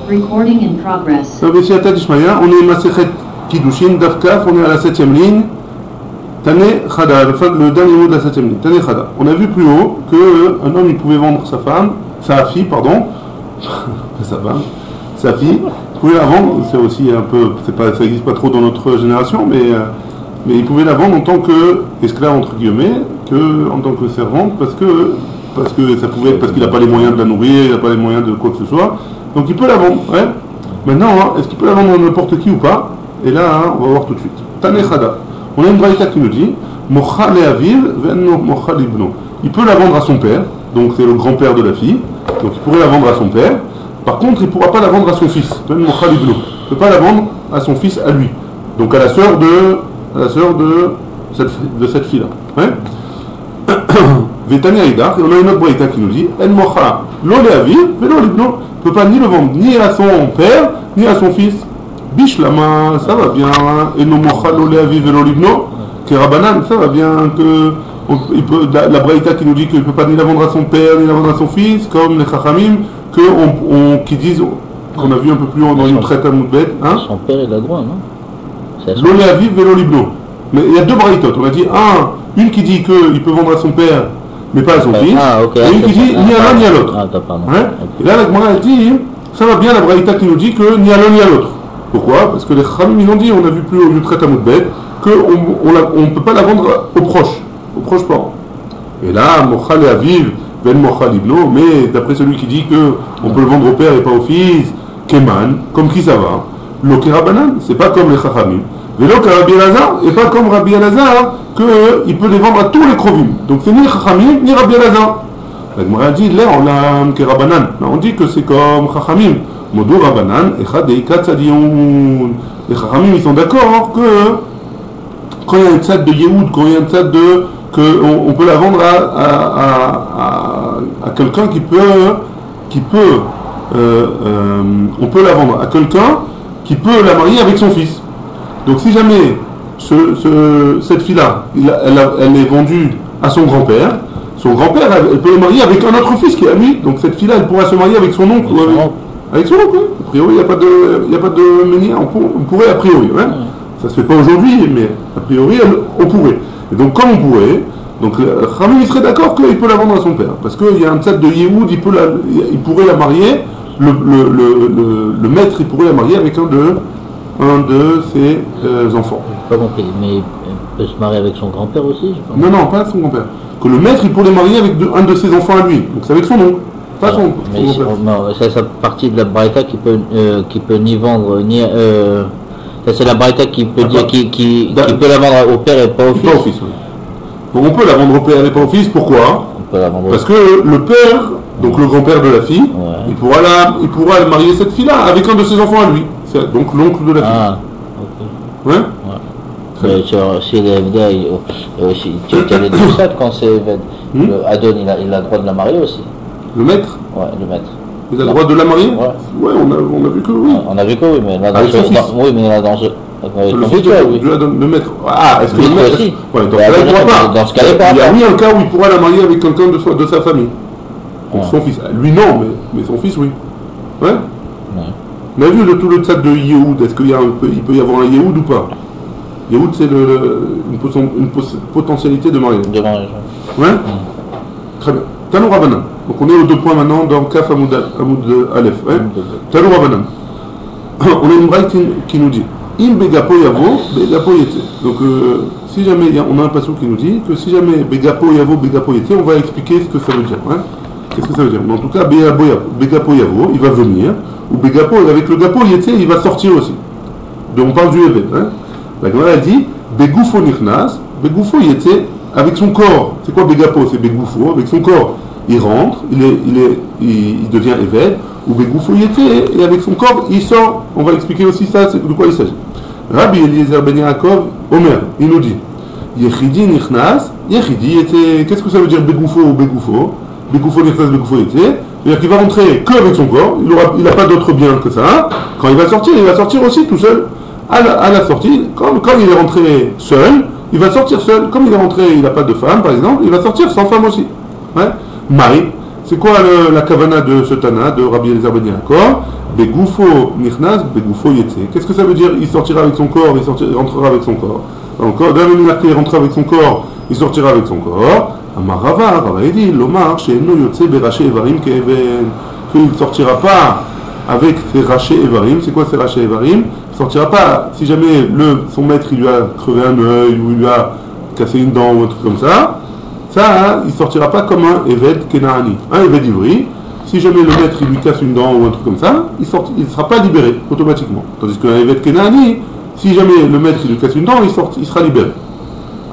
Recording in progress. On est Masechet Kiddushin, Dafkaf, on est à la 7e ligne. Tane Chada, le dernier mot de la 7e ligne. Tane Chada. On a vu plus haut qu'un homme il pouvait vendre sa fille, sa fille, il pouvait la vendre, c'est aussi un peu, ça n'existe pas trop dans notre génération, mais il pouvait la vendre en tant qu'esclave entre guillemets, en tant que servante, parce que ça pouvait, parce qu'il n'a pas les moyens de la nourrir, il n'a pas les moyens de quoi que ce soit. Donc il peut la vendre, ouais. Maintenant, est-ce qu'il peut la vendre à n'importe qui ou pas? Et là, on va voir tout de suite. Tane Chada. On a une braïta qui nous dit Mocha le'aviv ve'en mocha libno. Il peut la vendre à son père, donc c'est le grand-père de la fille, donc il pourrait la vendre à son père. Par contre, il ne pourra pas la vendre à son fils. Ve'en mocha libno. Il ne peut pas la vendre à son fils, à lui. Donc à la sœur de cette fille-là. Ouais. Vetani Aïdar, et on a une autre braïta qui nous dit En mocha lo le'aviv ve'lo libno. Il ne peut pas ni le vendre ni à son père, ni à son fils. Bishlama, ça va bien. Et nos mochalo le'aviv ve'lo libno, Kerabanan, ça va bien. La braïta qui nous dit qu'il ne peut pas ni la vendre à son père, ni la vendre à son fils, comme les chachamim, qui disent, qu'on a vu un peu plus haut dans une traite à Moudbet. Son père, il a droit, non? Lo le'aviv ve'lo libno. Mais il y a deux braïtotes. On a dit, une qui dit qu'il peut vendre à son père, mais pas à son fils. Et une qui dit ni à l'un ni à l'autre. Et là, la Gemara a dit, ça va bien la braïta qui nous dit que ni à l'un ni à l'autre. Pourquoi? Parce que les Khamim ils ont dit, on a vu plus haut du trait à Moudbet, qu'on ne peut pas la vendre aux proches parents. Et là, Mocha le'aviv ve'en mocha libno, mais d'après celui qui dit qu'on peut le vendre au père et pas au fils, Keman, comme qui ça va? Lo Kerabanan, c'est pas comme les Chachamim. Vélo que Rabbi Elazar, et pas comme Rabbi Elazar, qu'il peut les vendre à tous les Krovim. Donc c'est ni Chachamim, ni Rabbi Elazar. La Gemara dit, là on a Kerabanan. On dit que c'est comme Chachamim. Modou Rabanan, Echad Eikat Tzadiyoun. Les Chachamim, ils sont d'accord que quand il y a un tzad de Yehoud, quand il y a un tzad qu'on peut la vendre à quelqu'un on peut la vendre à quelqu'un qui peut la marier avec son fils. Donc si jamais cette fille-là, elle est vendue à son grand-père, elle peut le marier avec un autre fils qui est à lui. Donc cette fille-là, elle pourra se marier avec son oncle. Avec son oncle, a priori, il n'y a pas de menhir, on pourrait a priori. Hein. Ça ne se fait pas aujourd'hui, mais a priori, on pourrait. Et donc comme on pourrait, donc Khamim il serait d'accord qu'il peut la vendre à son père. Parce qu'il y a un tzad de Yehoud, il pourrait la marier, le maître, il pourrait la marier avec un de ses enfants. Pas compris, mais il peut se marier avec son grand-père aussi, je pense. Non, pas avec son grand-père. Que le maître, il pourrait marier avec un de ses enfants à lui. Donc c'est avec son oncle. Pas son grand-père. Non, ça c'est partie de la braïta qui peut ni vendre, ni... ça c'est la braïta qui peut dire qui peut la vendre au père et pas au fils. Pas au fils, oui. Donc on peut la vendre au père et pas au fils, pourquoi? Parce que le père, donc le grand-père de la fille, il pourra marier cette fille-là avec un de ses enfants à lui. C'est donc l'oncle de la fille. Ah, ok. Ouais. Mais si les FD, tu avais dit ça quand c'est Eved. Adon, il a le droit de la marier aussi. Le maître? Ouais, le maître. Il a le droit de la marier? Ouais, on a vu que oui. On a vu que oui, mais là dans le fils de maître. Ah, est-ce que le maître aussi? Ouais, dans ce cas-là, il ne pourra pas. Dans ce cas-là, il y a oui un cas où il pourra la marier avec quelqu'un de sa famille. Donc son fils. Lui non, mais son fils oui. Ouais. On a vu tout le tzad de Yehoud. Est-ce qu'il peut y avoir un Yehoud ou pas? Yehoud c'est une potentialité de mariage. Ouais. Très bien. Tanou Rabanan. Donc on est aux 2 points maintenant dans Kaf Amoud Aleph. Tanou Rabanan. On a une braïta qui nous dit Im Begapo Yavo, Begapo Yete. Donc si jamais on a un passage qui nous dit que si jamais Begapo Yavo, Begapo Yete, on va expliquer ce que ça veut dire. Hein. Qu'est-ce que ça veut dire? Mais en tout cas, Begapo Yavo, il va venir, ou Begapo, avec le Gapo Yete, il va sortir aussi. Donc on parle du Eved. Hein. La Gemara a dit Begoufo Nichnas, Begoufo Yete, avec son corps. C'est quoi Begapo? C'est Begoufo, avec son corps. Il rentre, il devient Eved, ou Begoufo Yete, et avec son corps, il sort. On va expliquer aussi ça, de quoi il s'agit. Rabbi Eliezer Ben Yaakov, Omer, il nous dit Yechidi Nichnas, Yechidi Yete. Qu'est-ce que ça veut dire Begoufo ou Begoufo? Begoufo Nichnas, Begoufo Yete. C'est-à-dire qu'il va rentrer qu'avec son corps, il n'a pas d'autre bien que ça. Quand il va sortir aussi tout seul. À la sortie, comme il est rentré seul, il va sortir seul. Comme il est rentré, il n'a pas de femme, par exemple, il va sortir sans femme aussi. Ouais. Maï, C'est quoi la kavana de ce Tana, de Rabbi Eliezer ben Yaakov? Begoufo nichnas, begoufo yetse. Qu'est-ce que ça veut dire? Il sortira avec son corps, il rentrera avec son corps. Encore, d'un il rentrera avec son corps, il sortira avec son corps. Amar Rava, Rava dit, l'omar, chez nous yotse beraché evarim keven. Qu'il ne sortira pas avec ses rachés evarim. C'est quoi ces rachés evarim? Il ne sortira pas, si jamais son maître il lui a crevé un œil ou il lui a cassé une dent ou un truc comme ça, il ne sortira pas comme un Eved Kenaani. Un Eved Ivri, si jamais le maître il lui casse une dent ou un truc comme ça, il ne sera pas libéré automatiquement. Tandis qu'un Eved Kenaani, si jamais le maître il lui casse une dent, il sera libéré.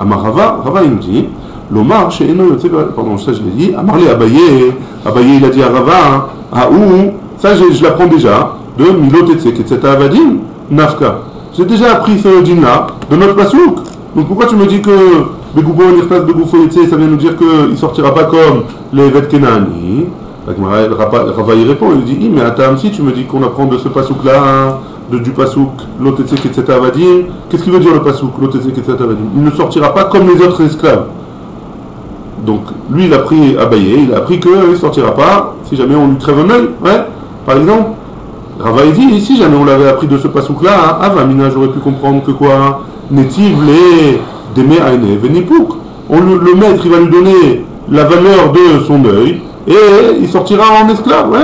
Amar Rava il nous dit, l'omar chez Eno Yotse, pardon, ça je l'ai dit, Amarle Abaye il a dit à Rava, ça je l'apprends déjà, de Milot Etsek Avadim, Nafka. J'ai déjà appris ce din là de notre pasouk. Donc pourquoi tu me dis que Begoufo Nirtas Begoufo Yetse, ça vient nous dire qu'il ne sortira pas comme les Eved Kenaani? Rava y répond, il dit, mais attends, si tu me dis qu'on apprend de ce pasouk là, du pasouk Lotetsek etc. Avadim, qu'est-ce qu'il veut dire le pasouk Lotetsek etc. Avadim? Il ne sortira pas comme les autres esclaves. Donc lui il a pris Abaye, il a appris qu'il ne sortira pas si jamais on lui crève un œil, ouais, par exemple. Rava dit, si jamais on l'avait appris de ce pasouk là, Avamina, j'aurais pu comprendre que quoi? Netiv les Deme Aine Venipuk. Le maître il va lui donner la valeur de son œil et il sortira en esclave, ouais.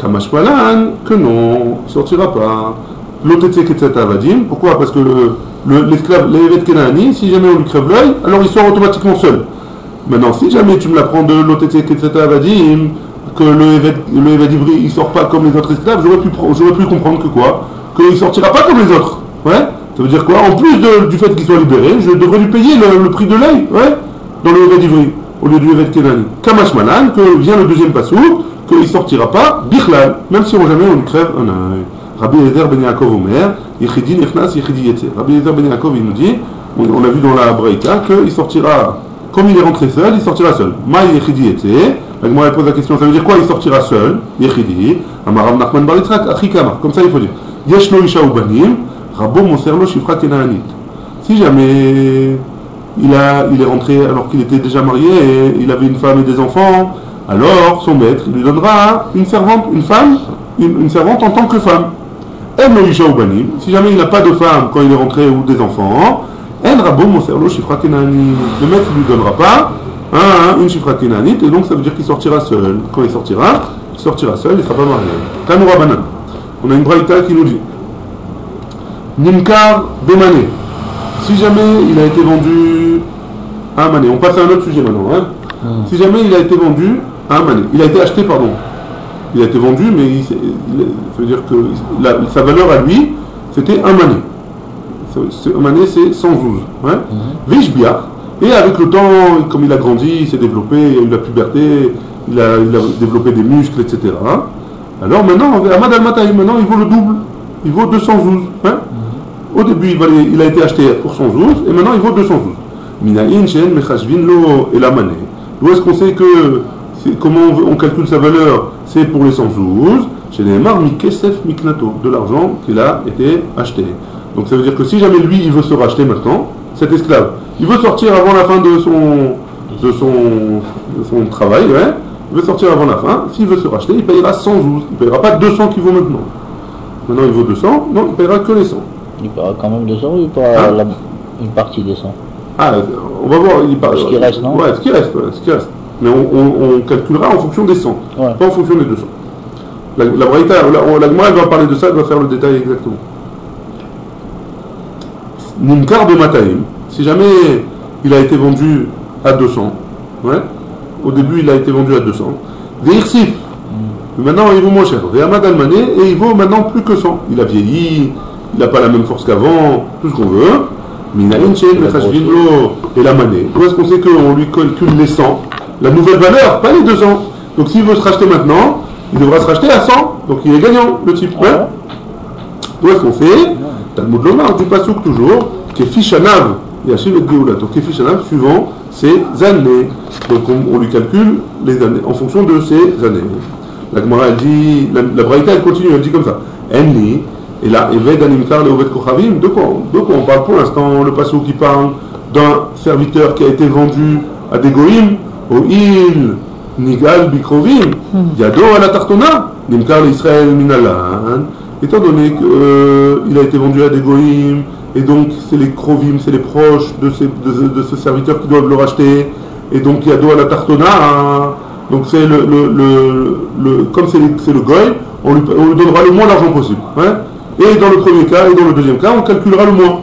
Kamashpalan, que non, il sortira pas. L'Otetsek etc. Avadim, pourquoi? Parce que l'esclave, l'Eved Kenaani, si jamais on lui crève l'œil, alors il sort automatiquement seul. Maintenant, si jamais tu me l'apprends de l'Otetsek etc. Avadim, que le Eved Ivri il sort pas comme les autres esclaves, j'aurais pu comprendre que quoi? Qu'il sortira pas comme les autres. Ouais? Ça veut dire quoi? En plus du fait qu'il soit libéré, je devrais lui payer le prix de l'œil, ouais? Dans le Eved Ivri, au lieu du Eved Kenaani. Kamash Malan, que vient le deuxième passouk, qu'il sortira pas, Bichlal, même si jamais on lui crève un œil. Rabbi Eliezer ben Yaakov Omer, Yechidi Nechnas, Yechidi Yetze. Rabbi Eliezer ben Yaakov il nous dit, on a vu dans la Braïta, qu'il sortira, comme il est rentré seul, il sortira seul. Ma Yechidi Yetze. La Gemara pose la question, ça veut dire quoi? Il sortira seul, Yechidi, Amaram Nachman bar Yitzhak, Achikama. Comme ça il faut dire. Yeshlo Isha Ubanim, Rabbo Moserlo Shifra Kenaanit. Si jamais il est rentré alors qu'il était déjà marié et il avait une femme et des enfants, alors son maître il lui donnera une servante, une femme, une servante en tant que femme. Si jamais il n'a pas de femme quand il est rentré ou des enfants, le maître ne lui donnera pas une Shifra Kenaanit et donc ça veut dire qu'il sortira seul. Quand il sortira seul, il ne sera pas marié. Tanoura Banan. On a une braïta qui nous dit Nimkar Bemané. Si jamais il a été vendu à un mané, on passe à un autre sujet maintenant. Si jamais il a été vendu à un mané, il a été acheté, pardon. Il a été vendu, mais ça veut dire que sa valeur à lui, c'était un mané. Un mané, c'est 112. Vishbiach. Et avec le temps, comme il a grandi, il s'est développé, il a eu la puberté, il a développé des muscles, etc. Alors maintenant, Ahmad al-Mataï, maintenant il vaut le double. Il vaut 212. Au début, il a été acheté pour 112, et maintenant il vaut 212. Minaïn, Shen, Mechashvin, Lo, et la mané. D'où est-ce qu'on sait que comment on calcule sa valeur? C'est pour les 112, chez Neymar, Mikesef Miknato, de l'argent qu'il a été acheté. Donc ça veut dire que si jamais lui, il veut se racheter maintenant, cet esclave, il veut sortir avant la fin de son travail, ouais, il veut sortir avant la fin, s'il veut se racheter, il payera 112, il ne payera pas 200 qu'il vaut maintenant. Maintenant il vaut 200, non, il payera que les 100. Il paiera quand même 200 ou il paiera une partie des 100? On va voir, ce qui reste, non? Ouais, ce qui reste. Mais on calculera en fonction des 100, pas en fonction des 200. La Braïta, la Gemara va parler de ça, elle va faire le détail exactement. Nimkar de Mataïm, si jamais il a été vendu à 200, au début il a été vendu à 200, Veirsif, maintenant il vaut moins cher, Ve'amad al-Mané, et il vaut maintenant plus que 100. Il a vieilli, il n'a pas la même force qu'avant, tout ce qu'on veut. Minaïn Chen, Mechashvin, et la Mané. Où est-ce qu'on sait qu'on lui calcule les 100? La nouvelle valeur, pas les 200. Donc s'il veut se racheter maintenant, il devra se racheter à 100. Donc il est gagnant, le type. D'où est-ce qu'on fait? Talmud Lomar, du Passouk toujours, Kefi Shanav, Yashiv et Geoula. Donc Kefi Shanav, suivant ses années. Donc on lui calcule les années, en fonction de ses années. La Gemara, elle dit, la Braïta, elle continue, elle dit comme ça. Enli, et là, Eved Animkar le Oved Kochavim, de quoi on parle pour l'instant? Le Passouk qui parle d'un serviteur qui a été vendu à des goïms, au il, nigal bikrovim, yado à la tartona, nimkar l'Israël minalan, étant donné qu'il a été vendu à des goïms, et donc c'est les krovim, c'est les proches de ce serviteur qui doivent le racheter, et donc yado à la tartona, hein, donc c'est comme c'est le goy, on lui donnera le moins d'argent possible. Hein. Et dans le premier cas et dans le deuxième cas, on calculera le moins.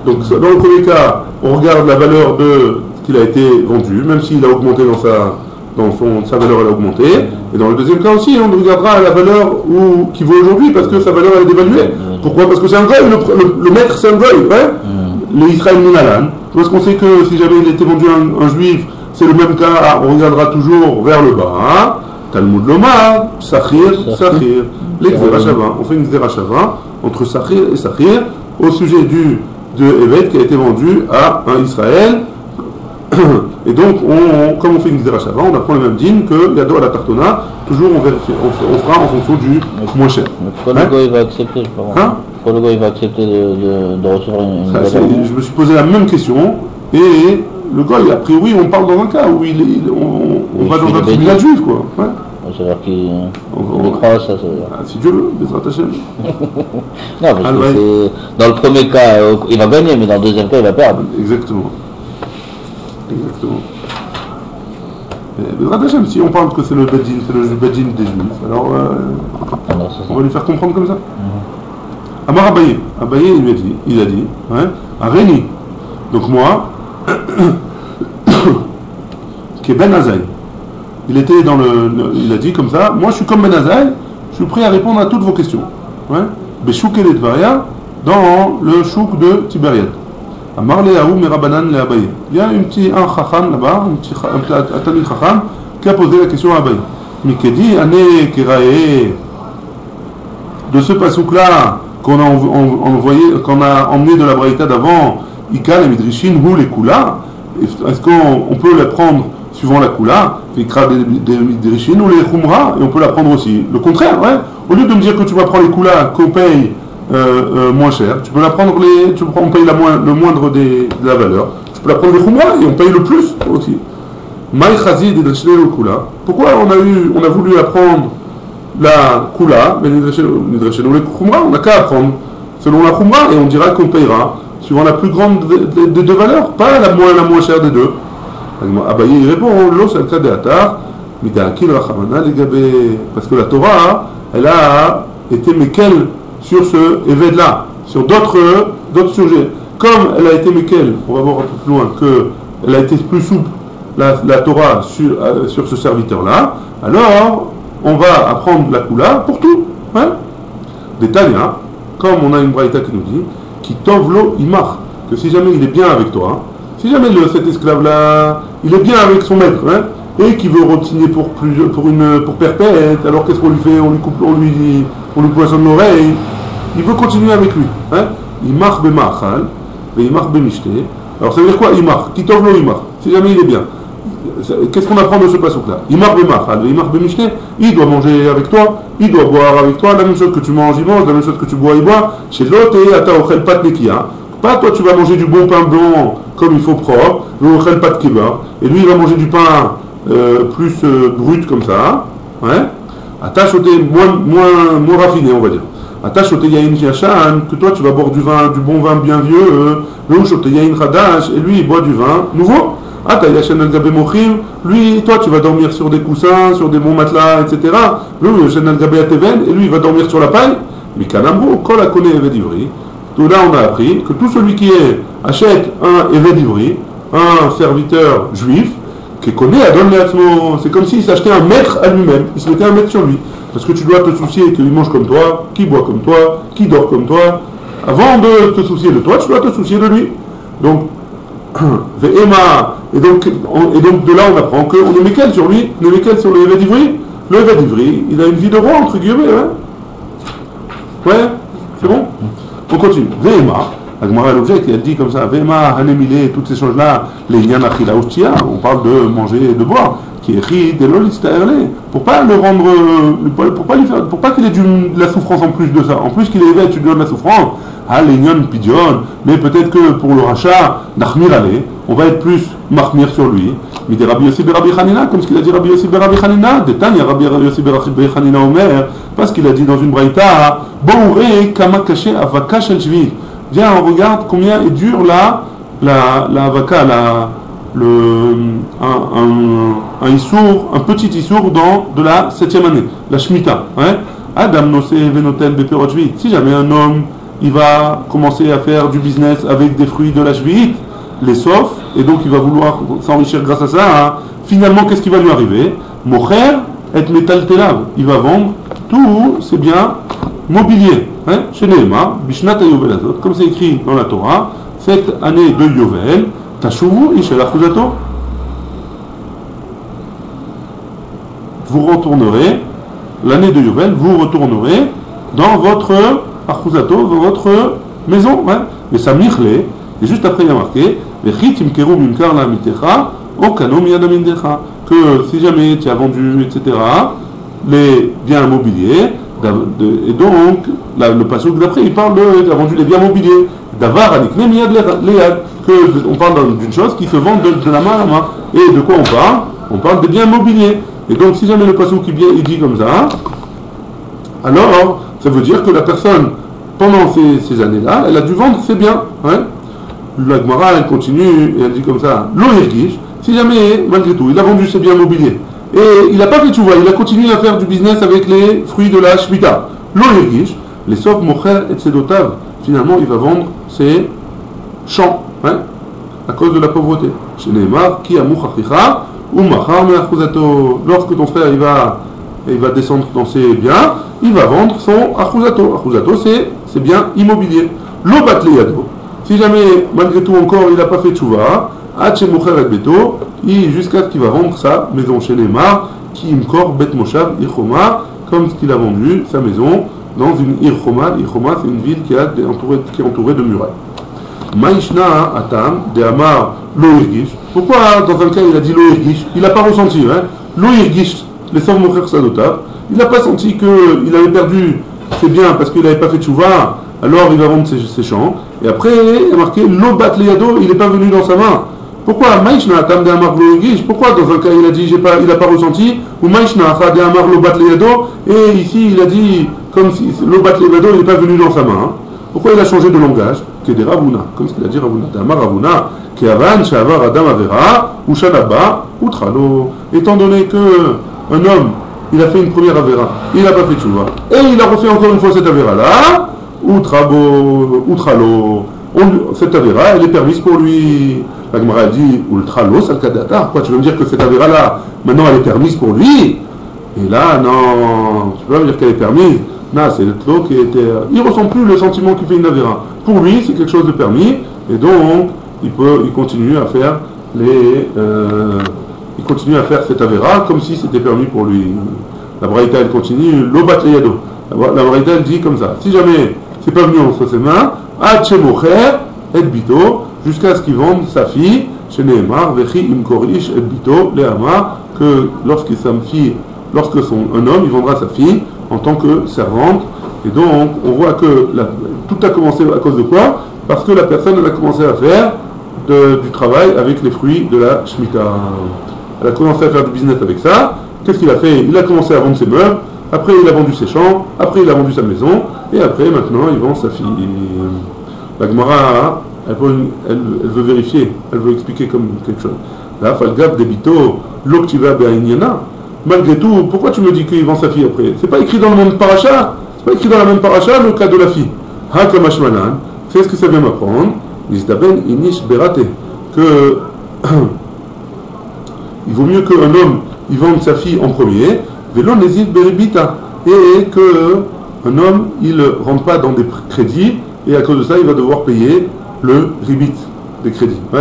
Donc dans le premier cas, on regarde la valeur de ce qu'il a été vendu, même s'il a augmenté sa valeur elle a augmenté. Et dans le deuxième cas aussi, on regardera la valeur qui vaut aujourd'hui, parce que sa valeur elle est dévaluée. Pourquoi? Parce que c'est un goy, le maître c'est un goy, ouais. Les Israël Minalan. Parce qu'on sait que si jamais il était vendu à un juif, c'est le même cas, on regardera toujours vers le bas. Hein. Talmud Lomar, Sachir. Les Xerashava. On fait une Xerashava entre Sachir et Sachir au sujet de Eved qui a été vendu à un Israël. Et donc, comme on fait une Xerashava, on apprend le même dîme que Yado à la Tartona. Toujours on fera en fonction du moins cher. Pourquoi le gars va accepter, je pense. Hein? Pourquoi le gars va accepter de recevoir une je me suis posé la même question et le gars, a priori, on parle dans un cas où on va dans un tribunal juif, quoi. Ouais. C'est-à-dire qu'il croit ça. Si Dieu veut, Bezrat Hashem. Non, parce que c'est... Dans le premier cas, il va gagner, mais dans le deuxième cas, il va perdre. Exactement. Bezrat Hashem, si on parle que c'est le Bedin des Juifs, alors on va lui faire comprendre comme ça. Amar Abaye, il a dit, hein, à Réni. Donc moi, qui est Ben Azaï. Il a dit comme ça, moi je suis comme Ben Azaï, je suis prêt à répondre à toutes vos questions. Beshouk et Ledvaria, dans le chouk de Tibériade. Amar Leaou Merabanan le Abaye. Il y a un chacham là-bas, un Talmid chacham, qui a posé la question à Abaye. Mikedi, Ane Kerae, de ce pasouk-là qu'on a emmené de la Braïta d'avant, Ika, les Midrishin, ou les Kula, est-ce qu'on peut les prendre suivant la Kula, Fikra des Midrishin ou les Khumra, et on peut la prendre aussi. Le contraire, ouais. Au lieu de me dire que tu vas prendre les Kula qu'on paye moins cher, tu peux la prendre on paye le moindre de la valeur. Tu peux la prendre les Khumra et on paye le plus aussi. Maï Chazid et Drishne le Kula. Pourquoi on a voulu apprendre la Kula, mais les Drishne ou les Khumra, on n'a qu'à apprendre selon la Khumra et on dira qu'on payera suivant la plus grande des deux valeurs, pas la moins chère des deux. Abaye il répond, parce que la Torah, elle a été mékel sur ce évêque là, sur d'autres sujets. Comme elle a été mékel, on va voir un peu plus loin, qu'elle a été plus souple, la Torah sur ce serviteur-là, alors on va apprendre la Kula pour tout. Hein? Des Tanya, comme on a une braïta qui nous dit, qui tovlo imar, que si jamais il est bien avec toi, si jamais cet esclave-là, il est bien avec son maître, hein, et qu'il veut re-signer pour perpète, alors qu'est-ce qu'on lui fait? On lui poissonne l'oreille. Il veut continuer avec lui. Hein. Imar bemachal, et imar bemishte. Alors ça veut dire quoi imar? Qui tovlo imar, si jamais il est bien. Qu'est-ce qu'on apprend de ce passouk-là? Imar bemachal, et imar bemishte. Il doit manger avec toi, il doit boire avec toi, la même chose que tu manges, il mange, la même chose que tu bois, il boit. Chez l'autre, et ata ochel pat nekia. Pas toi tu vas manger du bon pain blanc comme il faut propre, et lui il va manger du pain plus brut comme ça, ouais. Attache au thé moins raffiné on va dire. Attache au thé yain yashan, que toi tu vas boire du bon vin bien vieux, l'ouche au thé yain chadash, et lui il boit du vin nouveau. Ata yashan al gabe mochim, lui toi tu vas dormir sur des coussins, sur des bons matelas, etc. Lui yashan al gabe ateven, et lui il va dormir sur la paille. Mikanamro kol akone eved ivri. Là, on a appris que tout celui qui achète un évêque d'Ivry, un serviteur juif, qui connaît Adon Leatzmo, c'est comme s'il s'achetait un maître à lui-même, il se mettait un maître sur lui. Parce que tu dois te soucier qu'il mange comme toi, qu'il boit comme toi, qu'il dort comme toi. Avant de te soucier de toi, tu dois te soucier de lui. Donc, et donc de là, on apprend qu'on est méquel sur lui, on est méquel sur le évêque d'Ivry. Le évêque d'Ivry, il a une vie de roi, entre guillemets, ouais. Ouais, c'est bon? On continue. Véhéma, La Gemara l'objecte, elle dit comme ça, Vema, Hanemile, toutes ces choses-là, les Yanachila Ustia, on parle de manger et de boire, qui est ri, de l'olistaerle, pour pas le rendre, pour pas qu'il ait de la souffrance en plus de ça. En plus qu'il ait tu donnes la souffrance, ah, les Nyon Pidion, mais peut-être que pour le rachat, Nachmir Ale, on va être plus marmir sur lui. Mais des Rabbi Yossi Rabbi Hanina, comme ce qu'il a dit Rabbi Yossi Rabbi Hanina, des Tanya Rabbi Yossi Rabbi Hanina Omer, parce qu'il a dit dans une braïta, Bouré Kama Kaché Avaka Shel Shvi. Viens, on regarde combien est dur la avaka, un issour, un petit issour de la 7e année, la Shemitah. Hein? Adam Nosé Venotel Beperot Shvi. Si jamais un homme, il va commencer à faire du business avec des fruits de la Shvi'it, les sauf, et donc il va vouloir s'enrichir grâce à ça, hein. Finalement, qu'est-ce qui va lui arriver? Mocher et metal telav. Il va vendre tous ses biens mobiliers. Hein? Chez Nehema, Bishnat Yovel Azot, comme c'est écrit dans la Torah, cette année de Yovel, Tashuvu Ishel Achuzato. Vous retournerez, l'année de Yovel, vous retournerez dans votre Achuzato, dans votre maison. Hein? Mais ça mirle, et juste après il y a marqué, que si jamais tu as vendu, etc., les biens mobiliers, et donc le passage d'après il parle tu as vendu les biens mobiliers, d'avar anikne miyad leyad, que on parle d'une chose qui se vend de la main à la main. Et de quoi on parle? On parle des biens mobiliers. Et donc si jamais le passage qui il dit comme ça, alors ça veut dire que la personne pendant ces années-là, elle a dû vendre ses biens. Hein? La Gemara, elle continue et elle dit comme ça, lo yirgish, si jamais, malgré tout, il a vendu ses biens mobiliers, et il n'a pas fait tchouva, il a continué à faire du business avec les fruits de la Shemitah, lo yirgish, les sauf mocher et tsedotav, finalement il va vendre ses champs, hein, à cause de la pauvreté. Chez Neymar, qui a mouchachicha, ou machar me'achuzato, lorsque ton frère il va descendre dans ses biens, il va vendre son achuzato. Achuzato, c'est ses biens immobiliers. Lo bat leyado. Si jamais, malgré tout encore, il n'a pas fait tchouva, jusqu'à ce qu'il va vendre sa maison chez Neymar, qui imkor bet moshav irchoma, comme ce qu'il a vendu sa maison dans une irchoma. Irchoma, c'est une ville qui est entourée de murailles. Maïshna atam de amar lo irgish. Pourquoi dans un cas il a dit lo irgish? Il n'a pas ressenti, hein? Lo irgish, les sav mocher sadotav. Il n'a pas senti qu'il avait perdu ses biens parce qu'il n'avait pas fait tchouva. Alors il va vendre ses champs, et après il a marqué lo bat leyado, il n'est pas venu dans sa main. Pourquoi Maïshna tam de amar lo irgish? Pourquoi dans un cas il a dit il n'a pas ressenti, ou Maïshna ha de amar lo bat leyado, et ici il a dit comme si lo bat leyado il n'est pas venu dans sa main. Pourquoi il a changé de langage? Que des Ravuna, comme ce qu'il a dit Ravuna, Damar Ravuna, qui avan shavar adam avera, ou shalaba, ou tralo. Étant donné que un homme il a fait une première avera, il n'a pas fait tchouva, et il a refait encore une fois cette avera là. Outralo, cette avéra, elle est permise pour lui. La Gemara dit, Ultralo, salkadata. Quoi, tu veux me dire que cette avéra-là, maintenant elle est permise pour lui? Et là, non, tu peux pas me dire qu'elle est permise. Non, c'est le tlo qui était. Il ressent plus le sentiment qu'il fait une avéra. Pour lui, c'est quelque chose de permis, et donc, il continue à faire il continue à faire cette avéra comme si c'était permis pour lui. La braïta, elle continue, l'obat leyado. La braïta, elle dit comme ça. Si jamais c'est pas venu entre ses mains, et bito, jusqu'à ce qu'il vende sa fille, chez Nehemar, vechi imkorish et bito, leama, que lorsque un homme, il vendra sa fille en tant que servante. Et donc, on voit que tout a commencé à cause de quoi? Parce que la personne, elle a commencé à faire du travail avec les fruits de la Shemitah. Elle a commencé à faire du business avec ça. Qu'est-ce qu'il a fait? Il a commencé à vendre ses meubles. Après, il a vendu ses champs, après, il a vendu sa maison, et après, maintenant, il vend sa fille. La Gemara, elle veut vérifier, elle veut expliquer comme quelque chose. Là, Falgab debito, l'oktiva be'ainyana. Malgré tout, pourquoi tu me dis qu'il vend sa fille après? C'est pas écrit dans le même paracha? C'est pas écrit dans la même paracha le cas de la fille. Hakamashmanan, c'est ce que ça vient m'apprendre. Nisdaben inish berate. Que il vaut mieux qu'un homme, il vende sa fille en premier. Vélo n'hésite beribita, et que un homme il ne rentre pas dans des crédits et à cause de ça il va devoir payer le ribit des crédits. Ouais,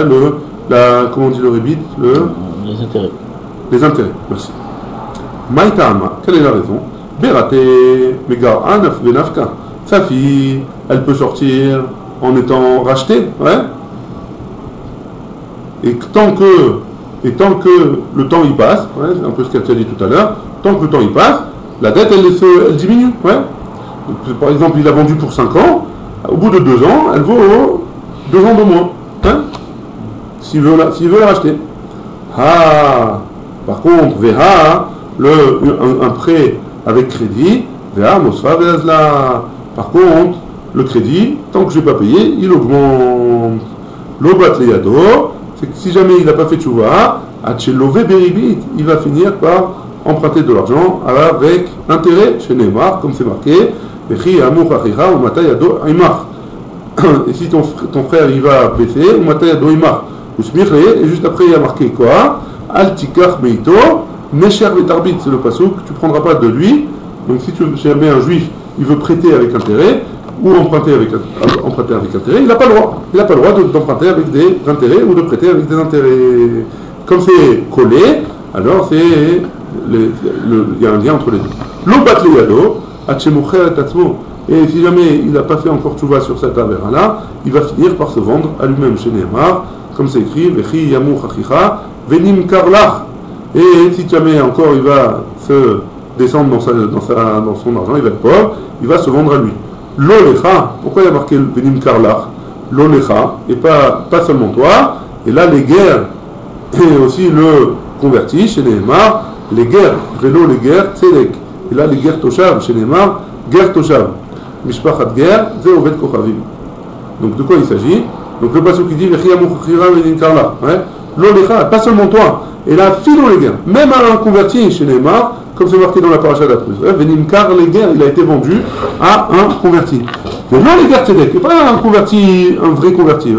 comment on dit le ribit? Les intérêts. Les intérêts, merci. Maïtama, quelle est la raison? Berate, megar anaf benafka. Sa fille, elle peut sortir en étant racheté, ouais. Et tant que le temps y passe, ouais, c'est un peu ce qu'elle a dit tout à l'heure, tant que le temps y passe, la dette elle diminue, ouais. Donc, par exemple, il a vendu pour 5 ans, au bout de 2 ans, elle vaut 2 ans de moins, hein, s'il veut la racheter. Ah, par contre, Veha, un prêt avec crédit, Veha, Mosra, Veazla. Par contre, le crédit, tant que je n'ai pas payé, il augmente. L'obat leyado, c'est que si jamais il n'a pas fait tchouva, Hachelové beribit, il va finir par emprunter de l'argent avec intérêt chez Neymar, comme c'est marqué, Vechi amour achicha ou matayado imar. Et si ton frère il va baisser, ou matayado imar. Et juste après il y a marqué quoi? Altikar meito, Mesher vetarbit, c'est le pasouk, tu ne prendras pas de lui. Donc si jamais un juif il veut prêter avec intérêt ou emprunter avec intérêt, il n'a pas le droit. Il n'a pas le droit d'emprunter avec des intérêts ou de prêter avec des intérêts. Comme c'est collé, alors il y a un lien entre les deux. L'obat leyado, atchemucher et atzmo. Et si jamais il n'a pas fait encore tchouva sur cette avéra-là, il va finir par se vendre à lui-même chez Neymar, comme c'est écrit, Vechi yamou chachicha, venim karlach. Et si jamais encore il va se descendre dans son argent, il va être pauvre, il va se vendre à lui. L'olecha, pourquoi il y a marqué venim karlach? L'olecha, et pas seulement toi, et là les guerres, et aussi le converti chez Neymar, les guerres, vélo les guerres, tzedek. Et là les guerres toshav chez Neymar, guerre toshav. Mishpachat guerre, ze oved kochavim. Donc de quoi il s'agit? Donc le passage qui dit l'olecha, pas seulement toi, et là filo les guerres, même à un converti chez Neymar, comme c'est marqué dans la paracha d'Aprus, Venimkar les guerres, il a été vendu à un converti. Mais non les guerres tzedek, et pas un converti, un vrai converti,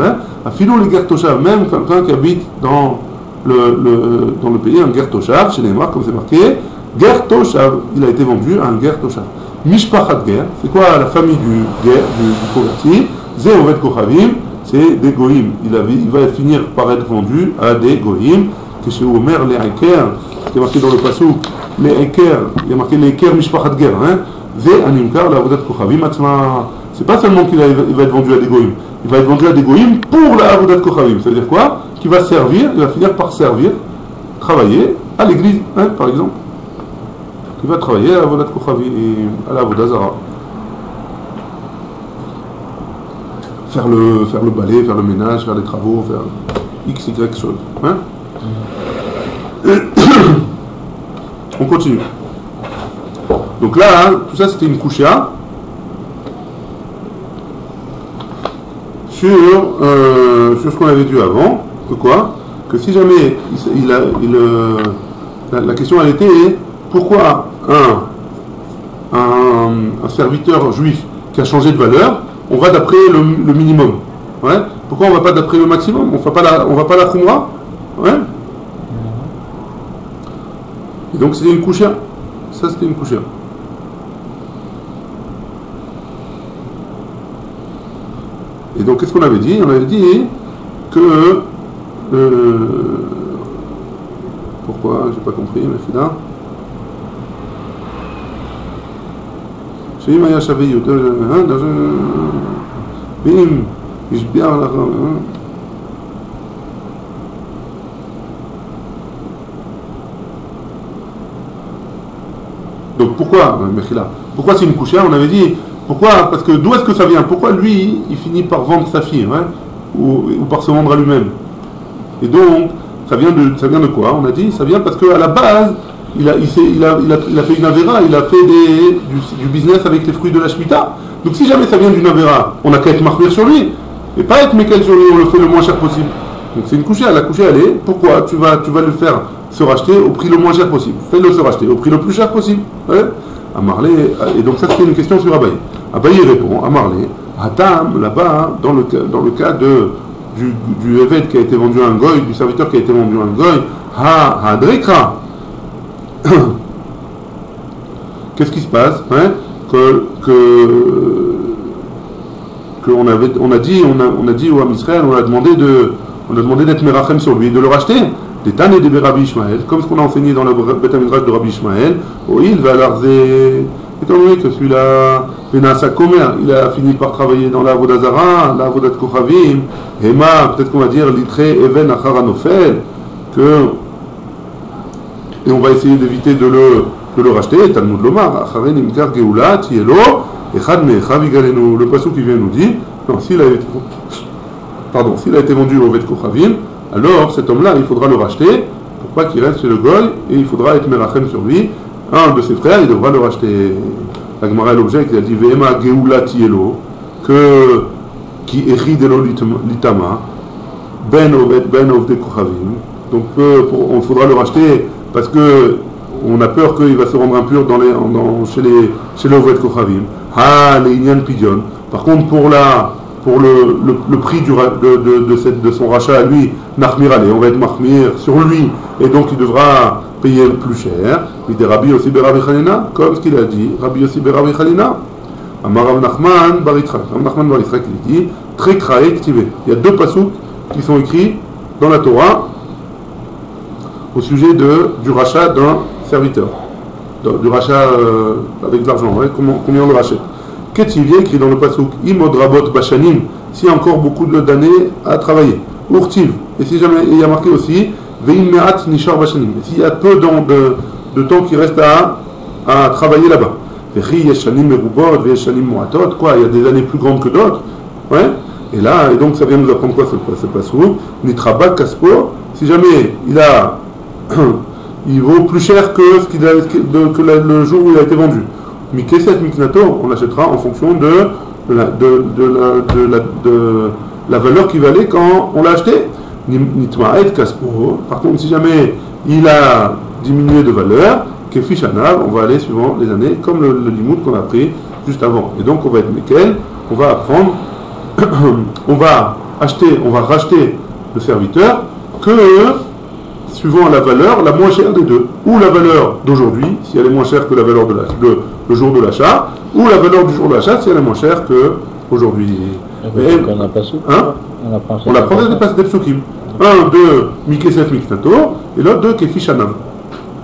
à filo les guerres toshav, même quelqu'un qui habite dans le pays, un guerre toshav chez Neymar, comme c'est marqué, guerre toshav, il a été vendu à un guerre toshav. Mishpachat guerre, c'est quoi la famille du converti? Ze oved kochavim, c'est des goïms. Il va finir par être vendu à des goïms. Que chez Omer, les Eker, c'est marqué dans le passou, les Eker, il y a marqué les Eker Mishpachat guerre, Ze animkar la avodat kochavim atzma. C'est pas seulement qu'il va être vendu à des goïms, il va être vendu à des goïms pour la avodat kochavim. C'est-à-dire quoi? Qu'il va servir, il va finir par servir, travailler à l'église, par exemple. Il va travailler à l'avodat kochavim, à la avodat zara. Faire le balai, faire le ménage, faire les travaux, faire X, Y choses. On continue. Donc là, tout ça c'était une couchia sur ce qu'on avait vu avant. Que quoi? Que si jamais la question elle était pourquoi un serviteur juif qui a changé de valeur, on va d'après le minimum. Pourquoi on ne va pas d'après le maximum? On va pas la khumra. Et donc c'était une couchia. Ça c'était une couchia. Et donc qu'est-ce qu'on avait dit? On avait dit que pourquoi? J'ai pas compris, mais là. שאם היה שווה יותר, ואם השביע לך, donc pourquoi, pourquoi c'est une couchia? On avait dit, pourquoi? Parce que d'où est-ce que ça vient? Pourquoi lui, il finit par vendre sa fille, ou par se vendre à lui-même? Et donc, ça vient de quoi? On a dit, ça vient parce qu'à la base, il a fait une avéra, il a fait du business avec les fruits de la Shemitah. Donc si jamais ça vient d'une avéra, on n'a qu'à être marmir sur lui, et pas être mécal sur lui, on le fait le moins cher possible. Donc c'est une couchée, la couchée elle est, pourquoi tu vas le faire se racheter au prix le moins cher possible? Fais-le se racheter au prix le plus cher possible. À Marley, et donc ça c'était une question sur Abaye. Abaye répond, à Marley, Hatam, là-bas, dans le cas du évêque qui a été vendu à un goy, du serviteur qui a été vendu à un goy, Ha-Drekra. Qu'est-ce qui se passe? On a dit au Ham Israël, on a demandé d'être Merachem sur lui, de le racheter. Des Tan et des Rabbi Ishmael, comme ce qu'on a enseigné dans le Beth Midrash de Rabbi Ishmael, il va l'arzer étant donné que celui-là, Benassa Komer, il a fini par travailler dans la Vodazara, la Vodat Kochavim, Hema, peut-être qu'on va dire Litre Even Acharanofel, et on va essayer d'éviter de le racheter. Talmud Lomar, Acharen Imkar Geula, Tielo, Echad Mechav Igalenu. Le passage qui vient nous dit, non, s'il a été vendu au Vet Kochavim, alors cet homme-là, il faudra le racheter pour pas qu'il reste chez le Goy, et il faudra être Merachem sur lui. Un de ses frères, il devra le racheter. La Gemara l'objecte, il a dit Vehema Geula Tielo, qui Echid Elo Litama, Ben Ovde Kochavim. Donc il faudra le racheter parce que on a peur qu'il va se rendre impur chez les Oved Kochavim. Les Inyan Pidion. Par contre, pour le prix de son rachat à lui, Nachmir allez, on va être Mahmir sur lui, et donc il devra payer plus cher. Il dit Rabbi Yossi Berabi Chalina, comme ce qu'il a dit, Rabbi Yossi Berabi Chalina. Amar Rav Nachman Baritzrak. Rav Nachman Baritzrak, il dit Trekrae Ktive. Il y a deux pasouks qui sont écrits dans la Torah au sujet du rachat d'un serviteur, du rachat avec de l'argent, ouais, combien on le rachète. Qu'est-il écrit dans le pasuk Imod Rabot Bashanim, s'il y a encore beaucoup d'années à travailler. Urtiv, et si jamais il y a marqué aussi Veim Me'at Nishar Bashanim, et s'il y a peu de temps qui reste à travailler là-bas. Vechi Yeshanim Merubot, Yeshanim Moatot, quoi, il y a des années plus grandes que d'autres, ouais. Et là, et donc ça vient nous apprendre quoi ce pasuk Nitraba Kaspo, si jamais il vaut plus cher que le jour où il a été vendu. Mikeset Miknato, on l'achètera en fonction de la valeur qu'il valait quand on l'a acheté. Nitmaed Kaspo, par contre, si jamais il a diminué de valeur, Kefishanav, on va aller suivant les années, comme le limoud qu'on a pris juste avant. Et donc on va être Mekel, on va apprendre, on va racheter le serviteur que suivant la valeur la moins chère des deux, ou la valeur d'aujourd'hui, si elle est moins chère que la valeur le jour de l'achat, ou la valeur du jour de l'achat, si elle est moins chère qu'aujourd'hui. On apprend des psukim. Un de Mikesef Miknato, et l'autre de Kefishanav.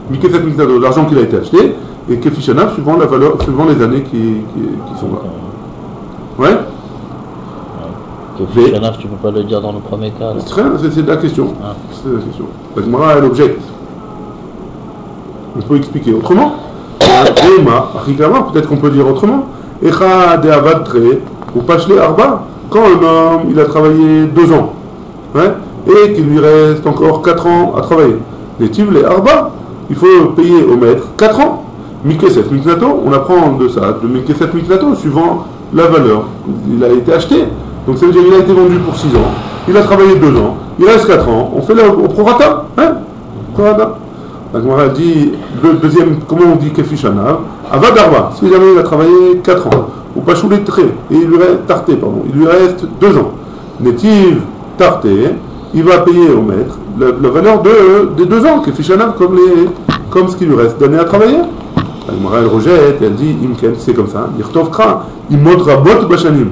Mikesef Miknato, l'argent qu'il a été acheté, et Kefishanav suivant la valeur, suivant les années qui sont là. Ouais. Kefishanav, tu peux pas le dire dans le premier cas. C'est la question. Ah. C'est la question. La Gemara, elle objecte. On peut expliquer autrement. Peut-être qu'on peut dire autrement. Echa de Avadtre ou Pachle Arba, quand un homme il a travaillé 2 ans, ouais, et qu'il lui reste encore 4 ans à travailler. Les Tivle Arba, il faut payer au maître 4 ans. Mikesef Miknato, on apprend de ça, de Mikesef Miknato, suivant la valeur. Il a été acheté. Donc ça veut dire qu'il a été vendu pour 6 ans, il a travaillé 2 ans, il reste 4 ans, on fait au prorata, hein? Prorata. La Gemara dit, le deuxième, comment on dit Kefishanav, Avadarba, si jamais il a travaillé 4 ans, ou Pachoulet Tré, et il lui reste 2 ans. Netiv Tarté, il va payer au maître la valeur des 2 ans, Kefishanav, comme ce qui lui reste d'années à travailler. La Gemara elle rejette, elle dit, Imken, c'est comme ça, Yirtov Kra, Imod Rabot Bashanim.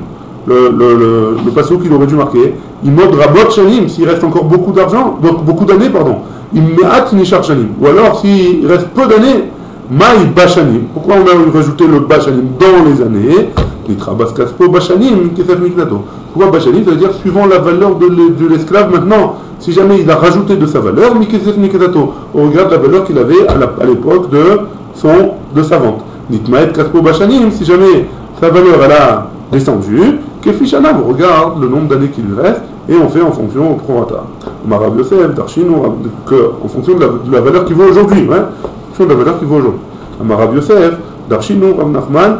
Le passage qu'il aurait dû marquer, il mode rabot shanim, s'il reste encore beaucoup d'argent, donc beaucoup d'années, pardon, il me'at nishar shanim, ou alors s'il reste peu d'années, maï bashanim. Pourquoi on a rajouté le bashanim dans les années? Nitra baskaspo bashanim, kesef miknato. Pourquoi bashanim? Ça veut dire suivant la valeur de l'esclave maintenant. Si jamais il a rajouté de sa valeur, mikesef miknato, on regarde la valeur qu'il avait à l'époque de sa vente. Nitmaet kaspo bashanim, si jamais sa valeur elle a descendu, Kefishanav, on regarde le nombre d'années qu'il lui reste et on fait en fonction au prorata. Marav Yosef, Darshinu, en fonction de la valeur qui vaut aujourd'hui, ouais, en fonction de la valeur qui vaut aujourd'hui. Marav Yosef, Darshinu, Rav Nachman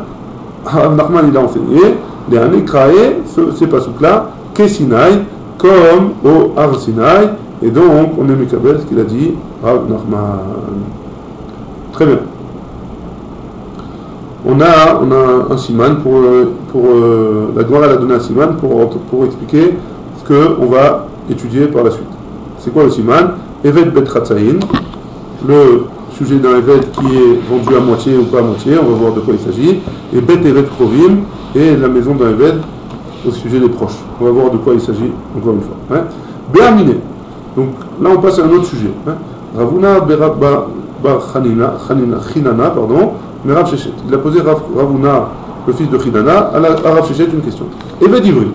il a enseigné, les années kraé, ces pasouks-là, Kesinaï, comme au Har Sinaï, et donc on est Mekabel ce qu'il a dit, Rav Nachman. Très bien. On a un siman pour la Gemara a donné un siman pour expliquer ce qu'on va étudier par la suite. C'est quoi le siman? Evet bet Ratzaïn, le sujet d'un evet qui est vendu à moitié ou pas à moitié, on va voir de quoi il s'agit, et bet evet Krovim, et la maison d'un evet au sujet des proches. On va voir de quoi il s'agit encore une fois. Hein. Béaminé. Donc là on passe à un autre sujet. Hein. Ravuna Berabba Chinana, pardon. mais Rav Shechet. Il a posé Ravuna, le fils de Chidana, à Rav Shechet une question. Eved Ivri.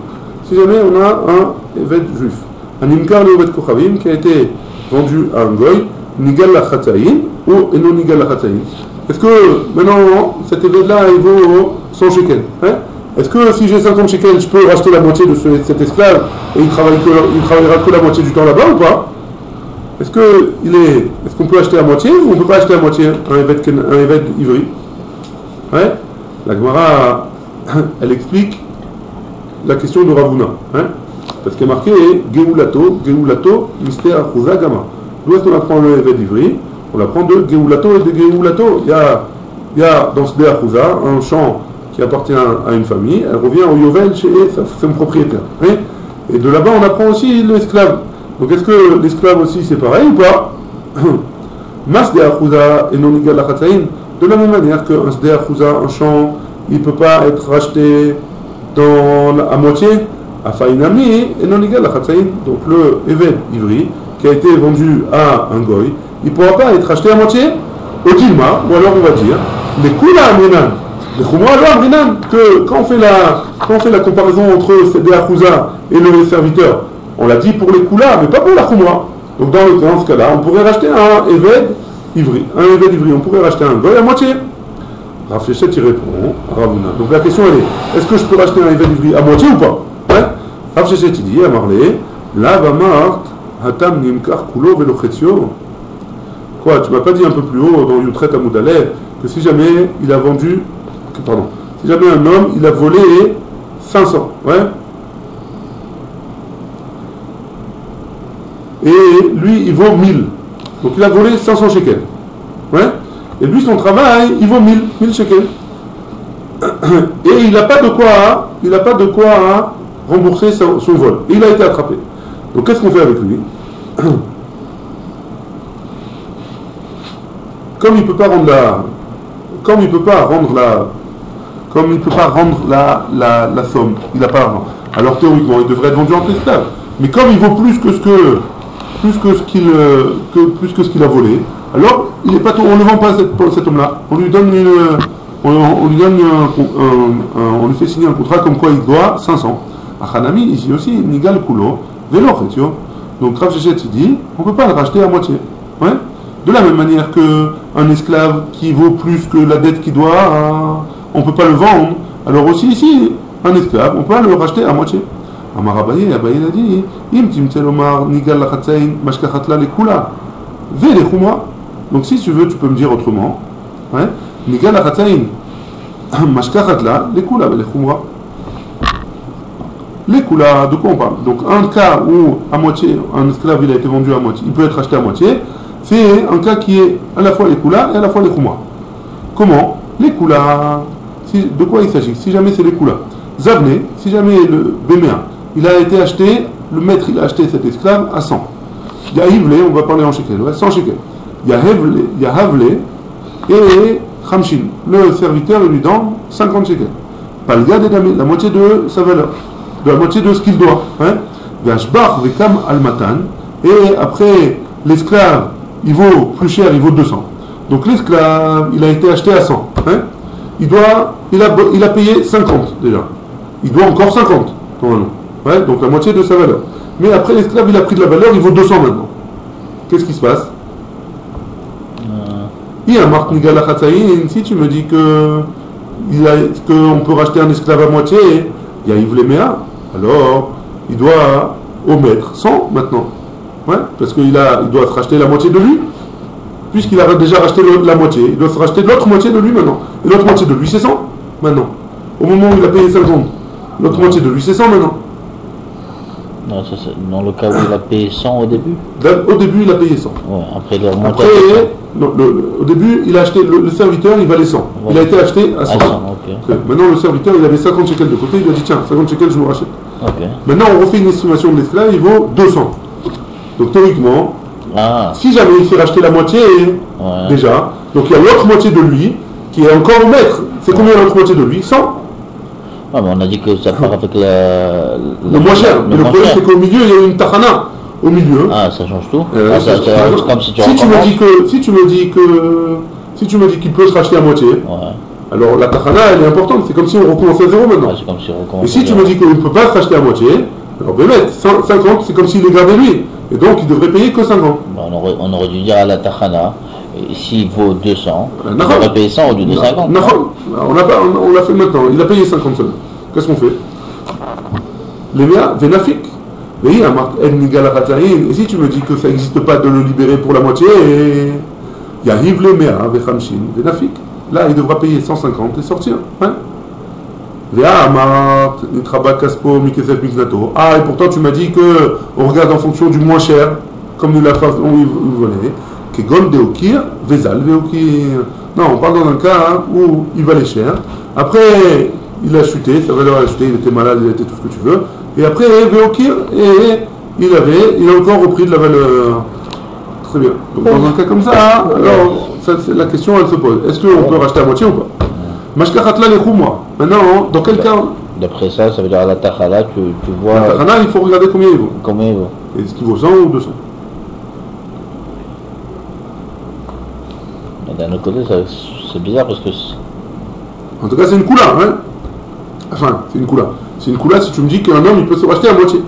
Si jamais on a un Eved juif, un Nimkar le Eved Kochavim qui a été vendu à un goy, Nigal la Chatzaïn ou non Nigal la Chatzaïn. Est-ce que maintenant cet Eved-là il vaut 100 shekels, hein? Est-ce que si j'ai 50 shekels, je peux racheter la moitié de cet esclave et il travaillera que la moitié du temps là-bas ou pas? Est-ce qu'on peut acheter à moitié ou on ne peut pas acheter à moitié un Eved Ivri? Ouais? La Gemara, elle explique la question de Ravuna, hein? Parce qu'il est marqué Geulato, Mystère Achouza Gama. D'où est-ce qu'on apprend le Eved Ivri? On l'apprend de Geulato et de Geulato. Il y a dans ce Sde Achouza un champ qui appartient à une famille, elle revient au Yovel chez son propriétaire. Hein? Et de là-bas, on apprend aussi l'esclave. Donc est-ce que l'esclave aussi c'est pareil ou pas? Mas Sde Achouza et non Nigal la Chatzaïn. De la même manière qu'un Sde Achouza, un champ, il ne peut pas être racheté à moitié. Afainami et non Nigal la Chatzaïn. Donc le Eved Ivri qui a été vendu à un goy, il ne pourra pas être acheté à moitié au Dilma, ou alors on va dire les Kula Amrinan, les Khumra Amrinan, que quand on fait la comparaison entre Sde Achouza et le serviteur, on l'a dit pour les Kula, mais pas pour la Khumra. Donc dans ce cas-là, on pourrait racheter un Eved Ivri. On pourrait racheter un goy à moitié. Rav Shechet y répond, Ravuna. Donc la question elle est, est-ce que je peux racheter un Eved Ivri à moitié ou pas? Ouais. Rav Shechet il dit à Marley, la vamart hatam nimkar kulo velochetio. Quoi, tu m'as pas dit un peu plus haut dans Yutret Amoudaleh que si jamais il a vendu, si jamais un homme il a volé 500, ouais. Et lui il vaut 1000. Donc il a volé 500 shekels. Ouais. Et lui son travail, il vaut 1000 shekels. Et il n'a pas de quoi rembourser son vol. Et il a été attrapé. Donc qu'est-ce qu'on fait avec lui? Comme il ne peut pas rendre la somme, il n'a pas l'argent. Alors théoriquement, il devrait être vendu en esclave. Mais comme il vaut plus que ce qu'il a volé, alors il est pas on ne vend pas cet homme-là. On lui fait signer un contrat comme quoi il doit 500. Achanami ici aussi Nigal Kulo Velochetio. Donc Rav Shechet il dit on ne peut pas le racheter à moitié. Ouais. De la même manière qu'un esclave qui vaut plus que la dette qu'il doit, on ne peut pas le vendre. Alors aussi ici, un esclave, on peut pas le racheter à moitié. Amar Abaye a dit Im timtzel omar nigal la chatzain mashkachatla le kula ve le khumra. Donc si tu veux, tu peux me dire autrement. Ouais. Nigal la chatzain mashkachatla le kula ve le khumra. Les kula, de quoi on parle? Donc un cas où à moitié, un esclave il a été vendu à moitié, il peut être acheté à moitié. C'est un cas qui est à la fois les kula et à la fois les khumra. Comment? Les kula, de quoi il s'agit? Si jamais c'est les kula. Zavne, si jamais le Béméa, il a été acheté, le maître il a acheté cet esclave à 100. Il y a Hivle, on va parler en shekel, ouais, 100 shekels. Il y a Havle et Khamshin. Le serviteur lui donne 50 shekels. Palga de la moitié de sa valeur, de la moitié de ce qu'il doit. Vashbach vekam almatan, et après l'esclave, il vaut plus cher, il vaut 200. Donc l'esclave, il a été acheté à 100. Il a payé 50 déjà. Il doit encore 50, normalement. Ouais, donc la moitié de sa valeur. Mais après l'esclave, il a pris de la valeur, il vaut 200 maintenant. Qu'est-ce qui se passe? Il y a marque Nigal la Chatzaïn. Si tu me dis qu'on peut racheter un esclave à moitié, il y a Yves Léméa, alors il doit au maître 100 maintenant. Ouais, parce qu'il doit se racheter la moitié de lui, puisqu'il a déjà racheté la moitié. Il doit se racheter l'autre moitié de lui maintenant. Et l'autre moitié de lui, c'est 100 maintenant. Au moment où il a payé 50, l'autre moitié de lui, c'est 100 maintenant. Non, ça c'est dans le cas où il a payé 100 au début. Au début, il a payé 100. Ouais, après, au début, il a acheté le serviteur, il valait 100. Ouais. Il a été acheté à 100. Okay. Maintenant, le serviteur, il avait 50 shekels de côté, il a dit tiens, 50 shekels, je me rachète. Okay. Maintenant, on refait une estimation de l'esclave, il vaut 200. Donc théoriquement, si jamais il fait racheter la moitié, déjà, donc il y a l'autre moitié de lui qui est encore au maître. C'est combien l'autre moitié de lui? 100. Ah, mais on a dit que ça part avec le moins cher. Mais le problème c'est qu'au milieu il y a une tachana. Au milieu. Ah, ça change tout. C'est comme si tu Si tu me dis qu'il peut se racheter à moitié, alors la tachana elle est importante, c'est comme si on recommençait à zéro maintenant. Et si tu me dis qu'il ne peut pas se racheter à moitié, alors Bémet, 50 c'est comme s'il les gardait lui, et donc il devrait payer que 50. On aurait dû dire à la tachana, s'il vaut 200, il aurait payé 100 au lieu de 50. Non, on l'a fait maintenant, il a payé 50 seulement. Qu'est-ce qu'on fait? Les méas, Vénafik. Mais il y a marqué et si tu me dis que ça n'existe pas de le libérer pour la moitié, il y a Hiv le méas, Véchamshin, Vénafik. Là, il devra payer 150 et sortir. Hein? Et pourtant tu m'as dit que on regarde en fonction du moins cher, comme nous l'a fait, on volait. Que Gol Deokir, Vezal Veokir. Non, on parle dans un cas où il valait cher. Après, il a chuté, sa valeur a chuté, il était malade, il était tout ce que tu veux. Et après, Veokir, et il a encore repris de la valeur. Très bien. Donc dans un cas comme ça, alors la question elle se pose. Est-ce qu'on peut racheter à moitié ou pas? Mashkachatla les moi. Maintenant, dans quel cas? D'après ça, ça veut dire à la tachana, tu vois. La tachana, il faut regarder combien il vaut. Combien il vaut? Est-ce qu'il vaut 100 ou 200? D'un autre côté, c'est bizarre parce que. En tout cas, c'est une coula, hein? Enfin, c'est une coula. C'est une coula si tu me dis qu'un homme il peut se racheter à moitié.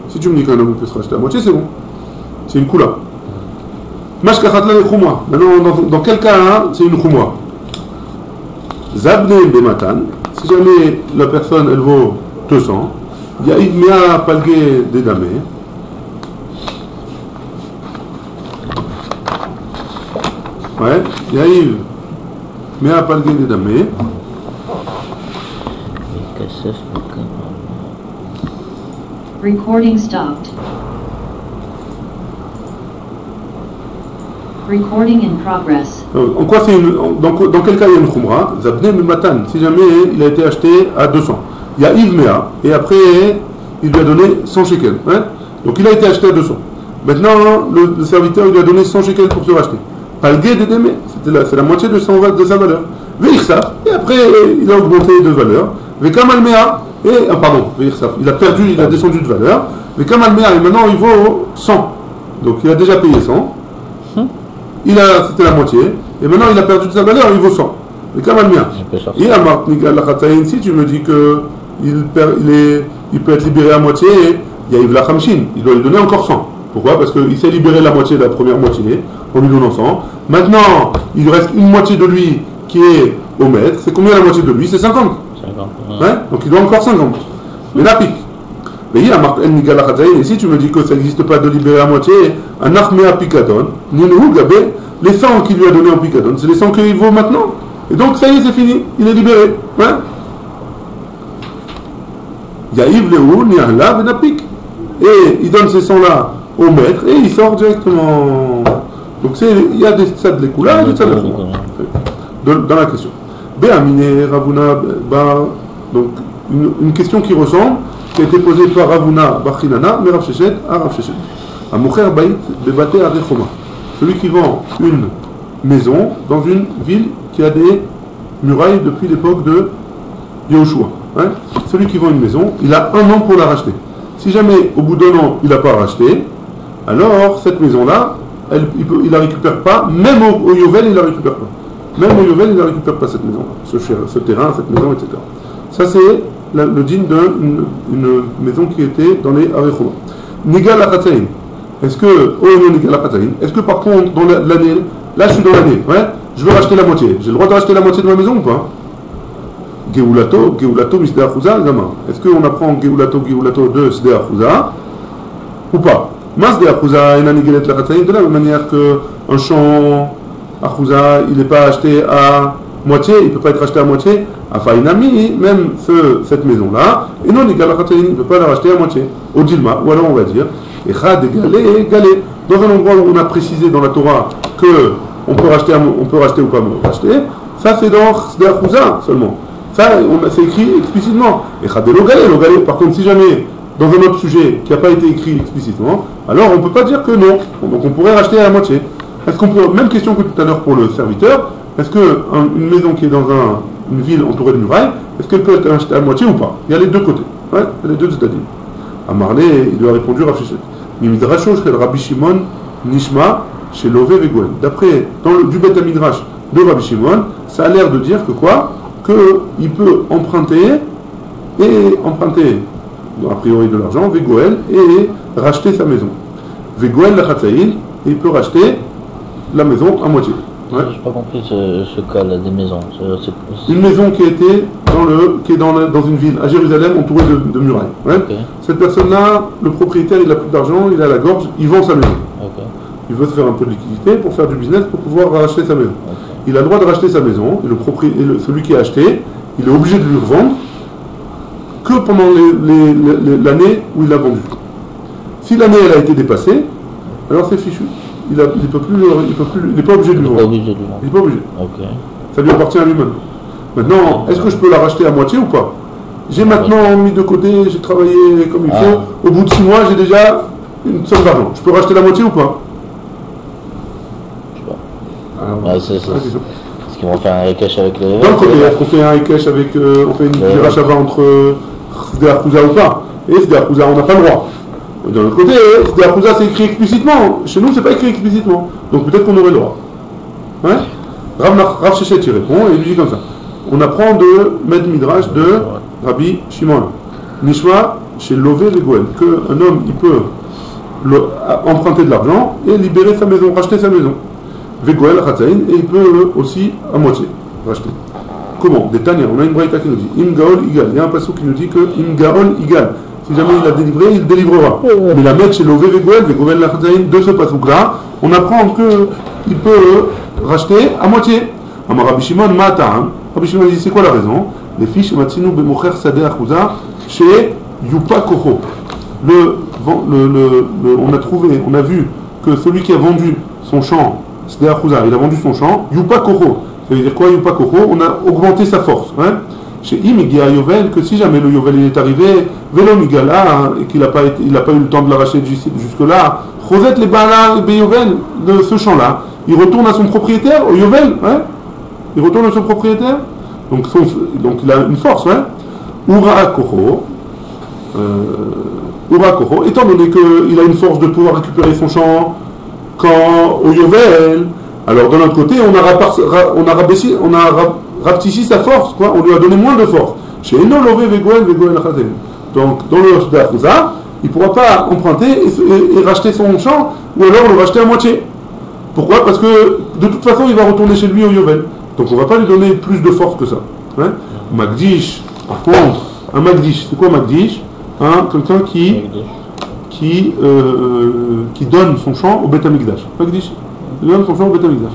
Si tu me dis qu'un homme il peut se racheter à moitié, c'est bon. C'est une coula. Mashkachatla les khumwa. Maintenant, dans quel cas hein, c'est une khumwa? Zabne Bematan, si jamais la personne elle vaut 200, Yaïd Mea Palge Dedame, ouais, Yaïd Mea Palge Dedame, Recording stopped. Recording in progress. En quoi c'est dans quel cas il y a une khumra? Zabne Matan, si jamais il a été acheté à 200. Il y a Yves Mea, et après il lui a donné 100 shekels. Hein? Donc il a été acheté à 200. Maintenant, le serviteur il lui a donné 100 shekels pour se racheter. Palgué d'Edeme, c'est la moitié de sa valeur. Veirsaf, et après il a augmenté de valeur. Vekamal Mea, et pardon, Veirsaf, il a perdu, il a descendu de valeur. Vekamal Mea, et maintenant il vaut 100. Donc il a déjà payé 100. C'était la moitié, et maintenant il a perdu de sa valeur, il vaut 100. Mais quand même bien. Il a marqué si tu me dis que il peut être libéré à moitié, il y a Yves la Khamshin, il doit lui donner encore 100. Pourquoi? Parce qu'il s'est libéré la moitié de la première moitié, en lui donnant 100. Maintenant, il lui reste une moitié de lui qui est au maître. C'est combien la moitié de lui? C'est 50. 50. Ouais. Donc il doit encore 50. Mais la pique. Mais il a marqué et si tu me dis que ça n'existe pas de libérer à moitié, un armea picadon, les 100 qu'il lui a donné en picadon, c'est les 100 qu'il vaut maintenant. Et donc ça y est, c'est fini, il est libéré. Yaïv Léou, Niahla, Venapik. Et il donne ces 100-là au maître et il sort directement. Donc il y a des stades de l'écoula et des stades de l'écoula. Dans la question. Béamine, Ravuna, donc une question qui ressemble, qui a été posée par Ravuna Bachinana, mais Rav Shechet à Rav Shechet. À Mocher Baït Bebate Arechoma. Celui qui vend une maison dans une ville qui a des murailles depuis l'époque de Yehoshua. Celui qui vend une maison, il a 1 an pour la racheter. Si jamais au bout d'1 an il n'a pas racheté, alors cette maison-là, il ne la récupère pas, même au Yovel il ne la récupère pas. Même au Yovel il ne la récupère pas cette maison, ce terrain, cette maison, etc. Ça c'est le din d'une maison qui était dans les Arechoma. Nigal Achatzaïn. Est-ce que par contre dans l'année, là je suis dans l'année, je veux racheter la moitié, j'ai le droit de racheter la moitié de ma maison ou pas? Geulato, Misdeh Achouza, Gama. Est-ce qu'on apprend Geulato de Sdeh Achouza ou pas? Masdeh Achouza, Enanigelet Lachatzaïn, de la même manière qu'un champ Achouza, il n'est pas acheté à moitié, il ne peut pas être acheté à moitié. Afainami, même cette maison-là, et non, Nigal Lachatzaïn, il ne peut pas la racheter à moitié. Au Dilma, ou alors on va dire, Echad égalé, égalé. Dans un endroit où on a précisé dans la Torah qu'on peut racheter ou pas racheter, ça c'est dans Sdeh Achouza seulement. Ça, c'est écrit explicitement. Par contre, si jamais, dans un autre sujet qui n'a pas été écrit explicitement, alors on ne peut pas dire que non. Donc on pourrait racheter à la moitié. Est-ce qu'on peut, même question que tout à l'heure pour le serviteur, est-ce qu'une maison qui est dans une ville entourée de murailles, est-ce qu'elle peut être achetée à la moitié ou pas? Il y a les deux côtés. Il y a les deux c'est-à-dire. Amarlé, il lui a répondu Rav Shechet. Mimidrasho, Rabbi Shimon, Nishma, chez Lové Vegoel. D'après, du Beth Midrash de Rabbi Shimon, ça a l'air de dire que quoi? Qu'il peut emprunter, a priori de l'argent, Vegoel, et racheter sa maison. Vegoel la Chatzaïn, et il peut racheter la maison à moitié. Ouais. Je n'ai pas compris ce cas-là des maisons. Une maison qui est dans une ville, à Jérusalem, entourée de murailles. Ouais. Okay. Cette personne-là, le propriétaire, il n'a plus d'argent, il a la gorge, il vend sa maison. Okay. Il veut se faire un peu de liquidité pour faire du business, pour pouvoir racheter sa maison. Okay. Il a le droit de racheter sa maison, et celui qui a acheté, il est obligé de lui revendre que pendant l'année où il l'a vendu. Si l'année elle a été dépassée, alors c'est fichu. Il n'est pas obligé de lui vendre. Il n'est pas obligé. Okay. Ça lui appartient à lui-même. Maintenant, est-ce que je peux la racheter à moitié ou pas? J'ai maintenant mis de côté, j'ai travaillé comme il faut. Au bout de 6 mois, j'ai déjà une somme d'argent. Je peux racheter la moitié ou pas? Je sais pas. Alors, c'est ça. Est-ce qu'ils vont faire un Hekesh avec les... D'un côté, est-ce qu'on fait un Hekesh avec... on fait une rachava entre Sdei Achouza ou pas? Et Sdei Achouza, on n'a pas le droit. D'un autre côté, Sdei Achouza, c'est écrit explicitement. Chez nous, c'est pas écrit explicitement. Donc peut-être qu'on aurait le droit. Ouais. Rav Shechet y répond et il lui dit comme ça. On apprend de Med Midrash de Rabbi Shimon. Nishma chez Lové Vegoel. Qu'un homme, il peut emprunter de l'argent et libérer sa maison, racheter sa maison. Vegoel, Chatzaïn, et il peut aussi à moitié racheter. Comment? Des Tanya, on a une braïta qui nous dit Im Gaol Igal. Il y a un passage qui nous dit que Im Gaol Igal. Si jamais il a délivré, il délivrera. Mais la mec chez Lové Vegoel, Vegoel Chatzaïn, de ce passage-là, on apprend qu'il peut racheter à moitié. Amar Rabbi Shimon Ma'ata'am. Rabbi Shimon dit c'est quoi la raison? Les fiches Matsinu Bemocher Sadeh Achouza chez Yupa Koho. On a vu que celui qui a vendu son champ, Sadeh Achouza, il a vendu son champ, Yupa Koho. Ça veut dire quoi Yupa Koho? On a augmenté sa force. Hein? Chez Imigia Yovel, que si jamais le Yovel il est arrivé, Velo Migala, et qu'il n'a pas eu le temps de l'arracher jusque-là, Rosette les Bala et Yovel de ce champ-là, il retourne à son propriétaire, au Yovel, hein? Il retourne à son propriétaire, donc il a une force, hein? Ura Koho, étant donné qu'il a une force de pouvoir récupérer son champ quand au Yovel, alors de l'autre côté, on a rapetissé sa force, quoi, on lui a donné moins de force. Chez Eno Lové Vegoel Achatem. Donc dans le Sdei Achouza, il ne pourra pas emprunter et racheter son champ, ou alors le racheter à moitié. Pourquoi? Parce que de toute façon, il va retourner chez lui au Yovel. Donc on ne va pas lui donner plus de force que ça. Hein? Magdish, par contre, un Magdish, c'est quoi Magdish? Quelqu'un qui donne son champ au Beth Amikdash. Magdish, il donne son champ au Beth Amikdash.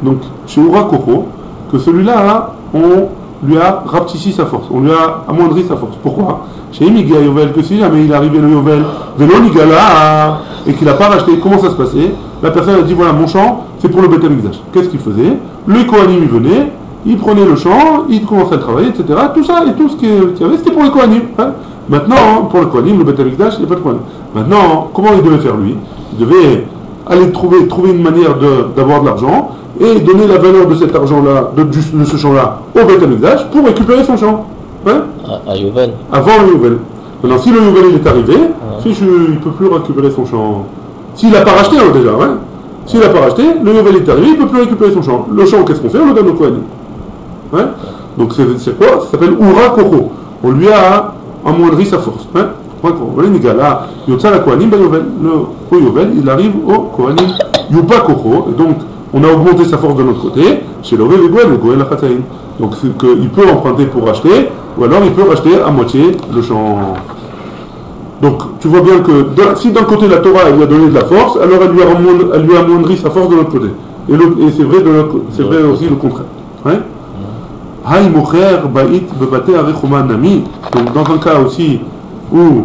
Donc chez Ura Koho, que celui-là, on lui a rapetissé sa force, on lui a amoindri sa force. Pourquoi? Chez Imigia Yovel, que si jamais il est arrivé le Yovel, Velo Nigala, et qu'il n'a pas racheté, comment ça se passait? La personne a dit voilà, mon champ, c'est pour le Beth Amikdash. Qu'est-ce qu'il faisait? Le Kohanim, il venait, il prenait le champ, il commençait à travailler, etc. Tout ça et tout ce qu'il y avait, c'était pour les Kohanim. Hein? Maintenant, pour le Kohanim, le Beth Amikdash, il n'y a pas de Kohanim. Maintenant, comment il devait faire lui? Il devait aller trouver une manière d'avoir de l'argent et donner la valeur de cet argent-là, de ce champ-là, au Beth Amikdash pour récupérer son champ. Hein? À Yovel. Avant le Yovel. Maintenant, si le Yovel il est arrivé, il ne peut plus récupérer son champ. S'il n'a pas racheté déjà, hein? S'il n'a pas racheté, le Yovel est arrivé, il ne peut plus récupérer son champ. Le champ, qu'est-ce qu'on fait? On le donne au Kohanim. Hein? Donc c'est quoi? Ça s'appelle Ura Koho. On lui a amoindri sa force. Hein? Là, Yotza la Kohanim, le Yovel, il arrive au Kohanim. Yupa Koho, et donc on a augmenté sa force de notre côté, chez Lové Vegoel Chatzaïn. Donc il peut emprunter pour racheter, ou alors il peut racheter à moitié le champ. Donc tu vois bien que si d'un côté la Torah lui a donné de la force, alors elle lui a amoindri sa force de l'autre côté. Et c'est vrai aussi le contraire. Hein? Donc dans un cas aussi où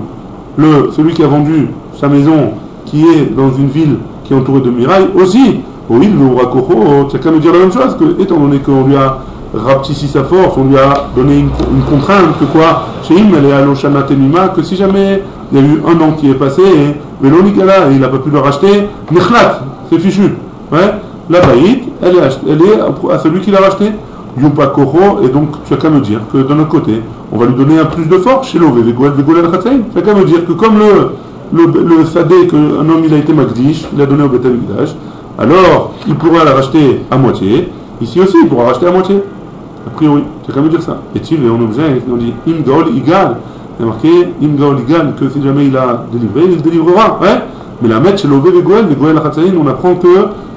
celui qui a vendu sa maison qui est dans une ville qui est entourée de murailles aussi, oui, le Rakoho, c'est qu'à nous dire la même chose, que étant donné qu'on lui a rapetissé sa force, on lui a donné une contrainte, que quoi, chez Im, elle est à l'Oshana Temima, que si jamais il y a eu un an qui est passé, et Velonikala, il n'a pas pu le racheter, Nechlat, c'est fichu. Ouais? La baït, elle est à celui qui l'a racheté. Yupa Koho, et donc tu as qu'à me dire que de notre côté, on va lui donner un plus de force chez Lové Vegoel Chatzaïn. Tu as qu'à me dire que comme le sadé qu'un homme il a été magdish, il a donné au Beth Amikdash, alors il pourra la racheter à moitié. Ici aussi, il pourra racheter à moitié. A priori, c'est quand même dire ça. Et tu on objet, on dit Im Gaol Igal. Il y a marqué Im Gaol Igal, que si jamais il a délivré, il délivrera. Ouais. Mais la mettre chez l'Ové Vegoel Lachatzaïn, on apprend que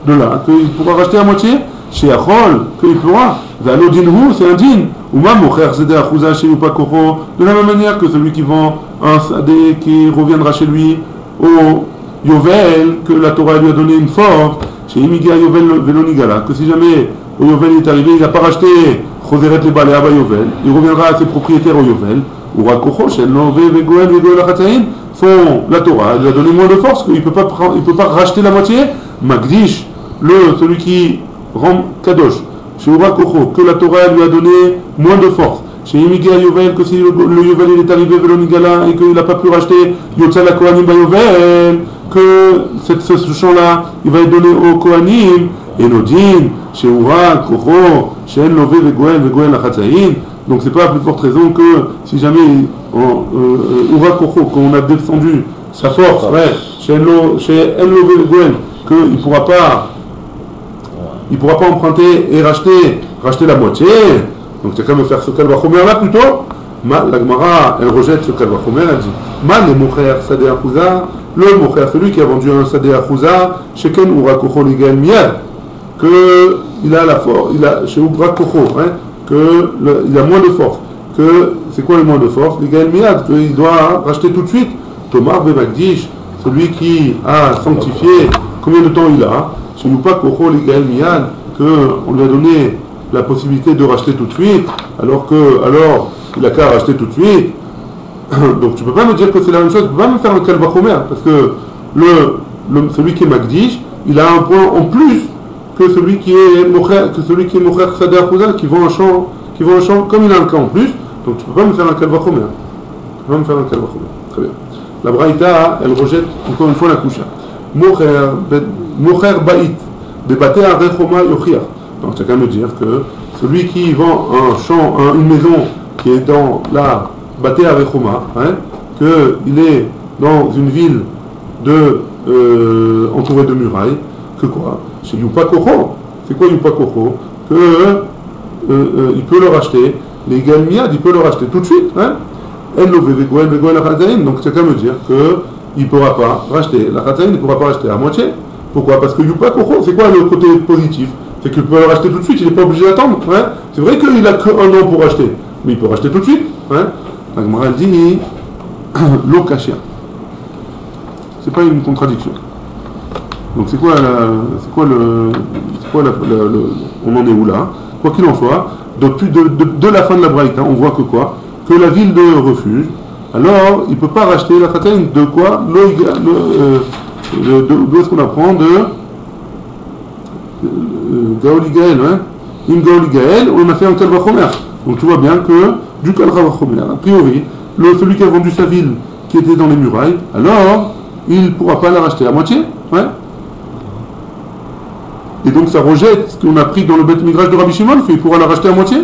de là, qu'il pourra racheter à moitié. Chez Achol, qu'il pourra. Valodinhu, c'est un din. Ou même au frère Zedé Achouza chez Upakoro, de la même manière que celui qui vend un sadé qui reviendra chez lui au Yovel, que la Torah lui a donné une force, chez Imiga Yovel Velonigala, que si jamais au Yovel est arrivé, il n'a pas racheté Choseret les balais à Yovel, il reviendra à ses propriétaires au Yovel, ou Rakocho, chez Nové Vegoel Lachatzaïn, font la Torah, il lui a donné moins de force, qu'il ne peut pas racheter la moitié. Magdish, celui qui rend Kadosh, chez Urakocho, que la Torah lui a donné moins de force. Chez Imiga Yovel, que si le Yovel il est arrivé Velonigala et qu'il n'a pas pu racheter Yotzal la Kohanim Yovel, que ce champ-là, il va être donné aux Kohanim, et Nodin, chez Urakocho, chez Enlové Vegoel Lachatzaïn. Donc c'est pas la plus forte raison que si jamais Urakocho, qu'on a descendu sa force, chez Enlové Vegoel, qu'il ne pourra pas emprunter et racheter la moitié. Donc c'est quand même faire ce Kalvachomer là plutôt. La Gemara, elle rejette ce Kalvachomer, elle dit Mal le Mocher Sadeh Achouza, le Mocher, celui qui a vendu un Sadeh Achouza, chez Ken Urakocho Ligal Miad, qu'il a la force, chez Urakocho, qu'il a moins de force. C'est quoi le moins de force? Ligal Miad, qu'il doit racheter tout de suite. Tomar Bemagdish, celui qui a sanctifié, combien de temps il a? Chez Urakocho Ligal Miad, qu'on lui a donné la possibilité de racheter tout de suite, alors il a qu'à racheter tout de suite. Donc tu ne peux pas me dire que c'est la même chose, tu ne peux pas me faire le Kalvachomer, parce que celui qui est Magdish, il a un point en plus que celui qui est Mocher Sadeh Achouza, qui vend un champ, comme il a un cas en plus, donc tu ne peux pas me faire un Kalvachomer. Très bien. La Braïta, elle rejette encore une fois la Kusha. Mocher Baït, Bebaté Arechoma Yochiach. Donc ça veut dire que celui qui vend un champ, une maison qui est dans la Baté Arechoma, qu'il est dans une ville entourée de murailles, que quoi? Chez Yupakocho. C'est quoi Yupakocho? Il peut le racheter, les Galmiad, il peut le racheter tout de suite. Donc c'est ça veut dire qu'il ne pourra pas racheter. La Khatzaïn ne pourra pas racheter à moitié. Pourquoi? Parce que Yupakocho, c'est quoi le côté positif? C'est qu'il peut le racheter tout de suite, il n'est pas obligé d'attendre. C'est vrai qu'il n'a qu'un an pour racheter, mais il peut racheter tout de suite. La Gemara dit Lokashia. C'est pas une contradiction. Donc c'est quoi on en est où là? Quoi qu'il en soit, de la fin de la Braïta, on voit que quoi? Que la ville de refuge, alors il ne peut pas racheter la Khatzaïn de quoi? D'où est-ce qu'on apprend de Gaoli Gaël, Im Gaoli Gaël, on a fait un Kalvachomer. Donc tu vois bien que du Kalvachomer, a priori, celui qui a vendu sa ville qui était dans les murailles, alors il ne pourra pas la racheter à moitié. Et donc ça rejette ce qu'on a pris dans le Beth Midrash de Rabbi Shimon, qu'il pourra la racheter à moitié.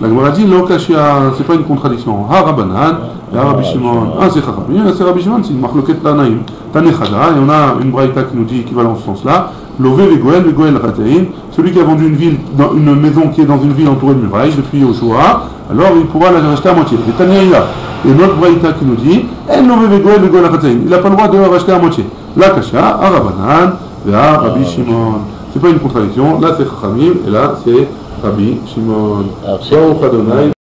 La Gemara dit Lokashia, c'est pas une contradiction. Ha Rabbanan, ha Rabbi Shimon, c'est Chachamim, c'est Rabbi Shimon, c'est une marloquet Tanaïm. Tanechada, et on a une braïta qui nous dit équivalent en ce sens-là. Lové Vegoel Lachatzaïn, celui qui a vendu une maison qui est dans une ville entourée de murailles depuis Yoshua, alors il pourra la racheter à moitié. Et Tanaïla, et notre braïta qui nous dit Lové Vegoel Lachatzaïn, il n'a pas le droit de la racheter à moitié. La Kasha, ha Rabbanan, ha Rabbi Shimon. C'est pas une contradiction, là c'est Chachamim, et là c'est Rabbi Shimon.